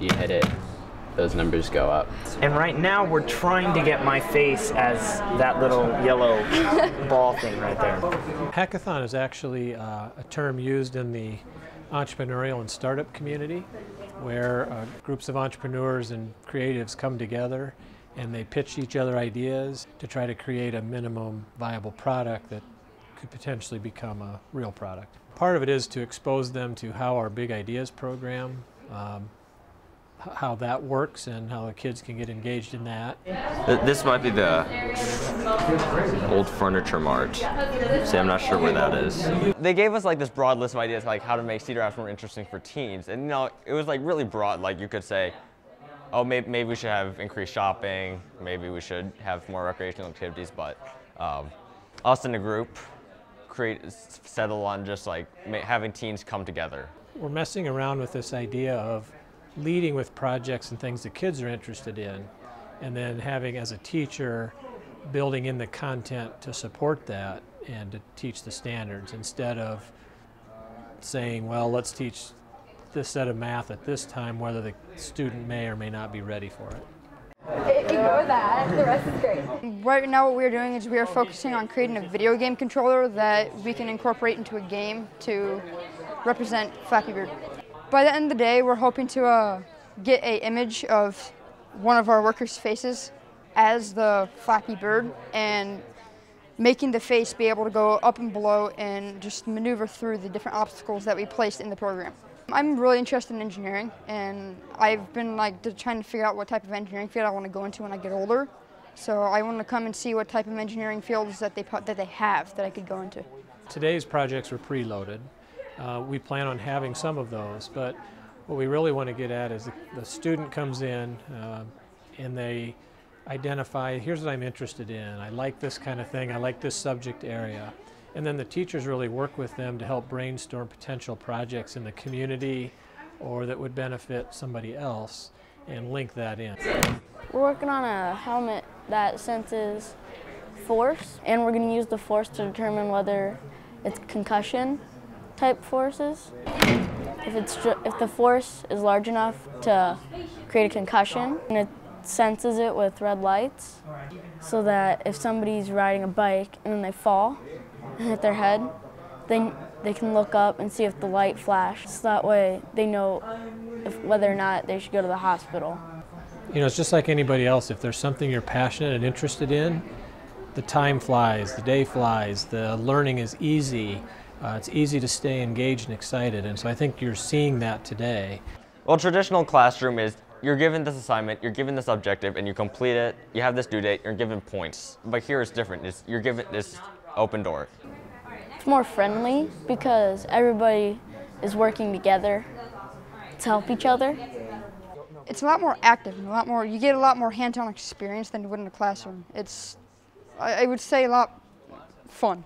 if you hit it, those numbers go up. And right now we're trying to get my face as that little yellow ball thing right there. Hackathon is actually a term used in the entrepreneurial and startup community, where groups of entrepreneurs and creatives come together and they pitch each other ideas to try to create a minimum viable product that could potentially become a real product. Part of it is to expose them to how our Big Ideas program, how that works and how the kids can get engaged in that. This might be the old furniture mart. See, I'm not sure where that is. They gave us like this broad list of ideas like how to make Cedar Rapids more interesting for teens. And you know, it was like really broad. Like you could say, oh, maybe we should have increased shopping, maybe we should have more recreational activities, but us in a group settle on just like having teens come together. We're messing around with this idea of leading with projects and things the kids are interested in, and then having, as a teacher, building in the content to support that and to teach the standards, instead of saying, well, let's teach this set of math at this time, whether the student may or may not be ready for it. Ignore that, the rest is great. Right now what we're doing is we are focusing on creating a video game controller that we can incorporate into a game to represent Flappy Bird. By the end of the day, we're hoping to get an image of one of our workers' faces as the Flappy Bird, and making the face be able to go up and below and just maneuver through the different obstacles that we placed in the program. I'm really interested in engineering, and I've been trying to figure out what type of engineering field I want to go into when I get older. So I want to come and see what type of engineering fields that they have that I could go into. Today's projects were preloaded. We plan on having some of those, but what we really want to get at is the student comes in and they identify, here's what I'm interested in, I like this kind of thing, I like this subject area. And then the teachers really work with them to help brainstorm potential projects in the community or that would benefit somebody else and link that in. We're working on a helmet that senses force, and we're going to use the force to determine whether it's concussion type forces. If the force is large enough to create a concussion, and it senses it with red lights, so that if somebody's riding a bike and then they fall and hit their head, then they can look up and see if the light flashed. So that way they know whether or not they should go to the hospital. You know, it's just like anybody else. If there's something you're passionate and interested in, the time flies, the day flies, the learning is easy. It's easy to stay engaged and excited, and so I think you're seeing that today. Well, traditional classroom is you're given this assignment, you're given this objective, and you complete it, you have this due date, you're given points. But here it's different. You're given this open door. It's more friendly because everybody is working together to help each other. It's a lot more active and you get a lot more hands-on experience than you would in a classroom. It's, I would say, a lot fun.